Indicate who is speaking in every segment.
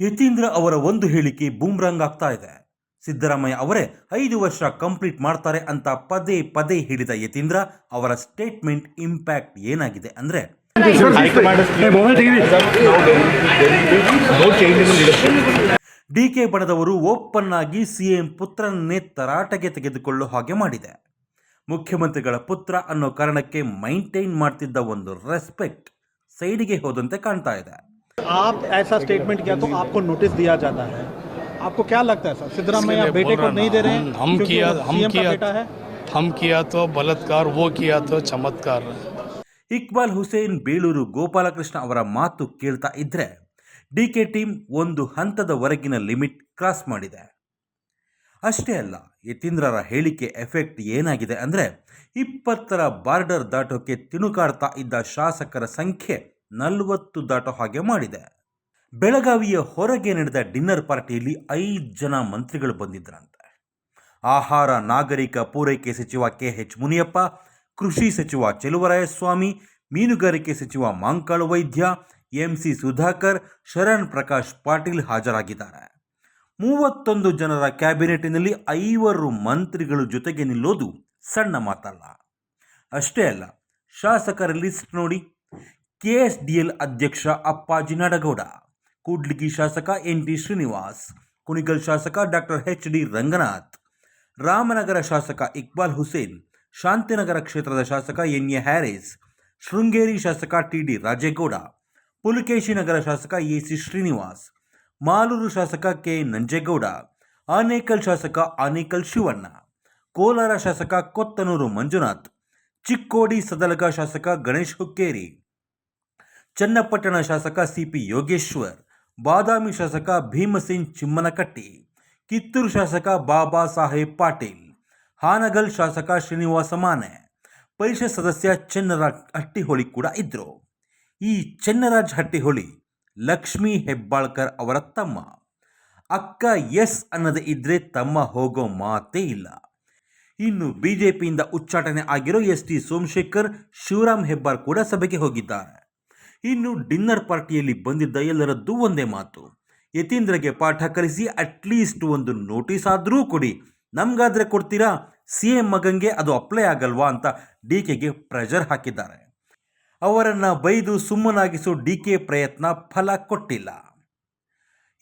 Speaker 1: ಯತೀಂದ್ರ ಅವರ ಒಂದು ಹೇಳಿಕೆ ಬೂಮ್ರಾಂಗ್ ಆಗ್ತಾ ಇದೆ. ಸಿದ್ದರಾಮಯ್ಯ ಅವರೇ 5 ವರ್ಷ ಕಂಪ್ಲೀಟ್ ಮಾಡ್ತಾರೆ ಅಂತ ಪದೇ ಪದೇ ಹೇಳಿದ ಯತೀಂದ್ರ ಅವರ ಸ್ಟೇಟ್ಮೆಂಟ್ ಇಂಪ್ಯಾಕ್ಟ್ ಏನಾಗಿದೆ ಅಂದ್ರೆ, ಡಿಕೆ ಬಣದವರು ಓಪನ್ ಆಗಿ ಸಿಎಂ ಪುತ್ರನನ್ನೇ ತರಾಟೆಗೆ ತೆಗೆದುಕೊಳ್ಳೋ ಹಾಗೆ ಮಾಡಿದೆ. ಮುಖ್ಯಮಂತ್ರಿಗಳ ಪುತ್ರ ಅನ್ನೋ ಕಾರಣಕ್ಕೆ ಮೈಂಟೈನ್ ಮಾಡ್ತಿದ್ದ ಒಂದು ರೆಸ್ಪೆಕ್ಟ್ ಸೈಡಿಗೆ ಹೋದಂತೆ ಕಾಣ್ತಾ ಇದೆ.
Speaker 2: आप ऐसा स्टेटमेंट किया तो आपको नोटिस दिया जाता है, आपको क्या लगता है सर? सिद्धरामैया बेटे को नहीं दे रहे हैं,
Speaker 3: हम किया तो बलात्कार, वो किया तो चमत्कार.
Speaker 1: ಇಕ್ಬಾಲ್ ಹುಸೇನ್ ಬೇಳೂರು ಗೋಪಾಲಕೃಷ್ಣ ಅವರ ಮಾತು ಕೇಳ್ತಾ ಇದ್ರೆ ಡಿಕೆ ಟೀಮ್ ಒಂದು ಹಂತದವರೆಗಿನ ಲಿಮಿಟ್ ಕ್ರಾಸ್ ಮಾಡಿದೆ. ಅಷ್ಟೇ ಅಲ್ಲ, ಯತೀಂದ್ರರ ಹೇಳಿಕೆ ಎಫೆಕ್ಟ್ ಏನಾಗಿದೆ ಅಂದ್ರೆ 20ರ ಬಾರ್ಡರ್ ದಾಟೋಕೆ ತಿಣುಕಾಡ್ತಾ ಇದ್ದ ಶಾಸಕರ ಸಂಖ್ಯೆ 40 ದಾಟೋ ಹಾಗೆ ಮಾಡಿದೆ. ಬೆಳಗಾವಿಯ ಹೊರಗೆ ನಡೆದ ಡಿನ್ನರ್ ಪಾರ್ಟಿಯಲ್ಲಿ 5 ಜನ ಮಂತ್ರಿಗಳು ಬಂದಿದ್ದರಂತೆ. ಆಹಾರ ನಾಗರಿಕ ಪೂರೈಕೆ ಸಚಿವ KH ಮುನಿಯಪ್ಪ, ಕೃಷಿ ಸಚಿವ ಚೆಲುವರಾಯಸ್ವಾಮಿ, ಮೀನುಗಾರಿಕೆ ಸಚಿವ ಮಾಂಕಾಳು ವೈದ್ಯ, MC ಸುಧಾಕರ್, ಶರಣ್ ಪ್ರಕಾಶ್ ಪಾಟೀಲ್ ಹಾಜರಾಗಿದ್ದಾರೆ. 31 ಜನರ ಕ್ಯಾಬಿನೆಟ್ನಲ್ಲಿ 5 ಮಂತ್ರಿಗಳು ಜೊತೆಗೆ ನಿಲ್ಲೋದು ಸಣ್ಣ ಮಾತಲ್ಲ. ಅಷ್ಟೇ ಅಲ್ಲ, ಶಾಸಕರ ಲಿಸ್ಟ್ ನೋಡಿ. KSDL ಅಧ್ಯಕ್ಷ ಅಪ್ಪಾಜಿ ನಾಡಗೌಡ, ಕೂಡ್ಲಿಗಿ ಶಾಸಕ NT ಶ್ರೀನಿವಾಸ್, ಕುಣಿಗಲ್ ಶಾಸಕ ಡಾಕ್ಟರ್ HD ರಂಗನಾಥ್, ರಾಮನಗರ ಶಾಸಕ ಇಕ್ಬಾಲ್ ಹುಸೇನ್, ಶಾಂತಿನಗರ ಕ್ಷೇತ್ರದ ಶಾಸಕ NA ಹ್ಯಾರಿಸ್, ಶೃಂಗೇರಿ ಶಾಸಕ TD ರಾಜೇಗೌಡ, ಪುಲಕೇಶಿ ನಗರ ಶಾಸಕ AC ಶ್ರೀನಿವಾಸ್, ಮಾಲೂರು ಶಾಸಕ K ನಂಜೇಗೌಡ, ಆನೇಕಲ್ ಶಾಸಕ ಆನೇಕಲ್ ಶಿವಣ್ಣ, ಕೋಲಾರ ಶಾಸಕ ಕೊತ್ತನೂರು ಮಂಜುನಾಥ್, ಚಿಕ್ಕೋಡಿ ಸದಲಗ ಶಾಸಕ ಗಣೇಶ್ ಹುಕ್ಕೇರಿ, ಚನ್ನಪಟ್ಟಣ ಶಾಸಕ CP ಯೋಗೇಶ್ವರ್, ಬಾದಾಮಿ ಶಾಸಕ ಭೀಮಸೇನ್ ಚಿಮ್ಮನಕಟ್ಟಿ, ಕಿತ್ತೂರು ಶಾಸಕ ಬಾಬಾ ಸಾಹೇಬ್ ಪಾಟೀಲ್, ಹಾನಗಲ್ ಶಾಸಕ ಶ್ರೀನಿವಾಸ ಮಾನೆ, ಪರಿಷತ್ ಸದಸ್ಯ ಚೆನ್ನರಾಜ್ ಹಟ್ಟಿಹೊಳಿ ಕೂಡ ಇದ್ರು. ಈ ಚೆನ್ನರಾಜ್ ಹಟ್ಟಿಹೊಳಿ ಲಕ್ಷ್ಮೀ ಹೆಬ್ಬಾಳ್ಕರ್ ಅವರ ತಮ್ಮ. ಅಕ್ಕ ಎಸ್ ಅನ್ನದೇ ಇದ್ರೆ ತಮ್ಮ ಹೋಗೋ ಮಾತೇ ಇಲ್ಲ. ಇನ್ನು ಬಿಜೆಪಿಯಿಂದ ಉಚ್ಚಾಟನೆ ಆಗಿರೋ ST ಸೋಮಶೇಖರ್, ಶಿವರಾಮ್ ಹೆಬ್ಬಾರ್ ಕೂಡ ಸಭೆಗೆ ಹೋಗಿದ್ದಾರೆ. ಇನ್ನು ಡಿನ್ನರ್ ಪಾರ್ಟಿಯಲ್ಲಿ ಬಂದಿದ್ದ ಎಲ್ಲರದ್ದು ಒಂದೇ ಮಾತು, ಯತೀಂದ್ರಗೆ ಪಾಠ ಕಲಿಸಿ ಅಟ್ಲೀಸ್ಟ್ ಒಂದು ನೋಟಿಸ್ ಆದರೂ ಕೊಡಿ, ನಮ್ಗಾದ್ರೆ ಕೊಡ್ತೀರಾ, CM ಮಗಂಗೆ ಅದು ಅಪ್ಲೈ ಆಗಲ್ವಾ ಅಂತ DKಗೆ ಪ್ರೆಷರ್ ಹಾಕಿದ್ದಾರೆ. ಅವರನ್ನು ಬೈದು ಸುಮ್ಮನಾಗಿಸೋ DK ಪ್ರಯತ್ನ ಫಲ ಕೊಟ್ಟಿಲ್ಲ.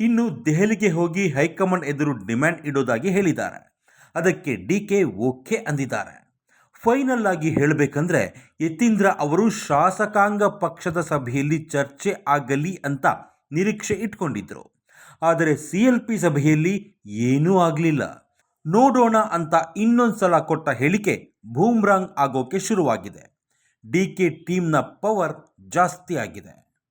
Speaker 1: ಇನ್ನು ದೆಹಲಿಗೆ ಹೋಗಿ ಹೈಕಮಾಂಡ್ ಎದುರು ಡಿಮ್ಯಾಂಡ್ ಇಡೋದಾಗಿ ಹೇಳಿದ್ದಾರೆ. ಅದಕ್ಕೆ DK ಓಕೆ ಅಂದಿದ್ದಾರೆ. ಫೈನಲ್ ಆಗಿ ಹೇಳಬೇಕಂದ್ರೆ ಯತೀಂದ್ರ ಅವರು ಶಾಸಕಾಂಗ ಪಕ್ಷದ ಸಭೆಯಲ್ಲಿ ಚರ್ಚೆ ಆಗಲಿ ಅಂತ ನಿರೀಕ್ಷೆ ಇಟ್ಕೊಂಡಿದ್ರು. ಆದರೆ CLP ಸಭೆಯಲ್ಲಿ ಏನೂ ಆಗಲಿಲ್ಲ. ನೋಡೋಣ ಅಂತ ಇನ್ನೊಂದ್ಸಲ ಕೊಟ್ಟ ಹೇಳಿಕೆ ಬೂಮ್ರಾಂಗ್ ಆಗೋಕೆ ಶುರುವಾಗಿದೆ. DK ಟೀಮ್ನ ಪವರ್ ಜಾಸ್ತಿ ಆಗಿದೆ.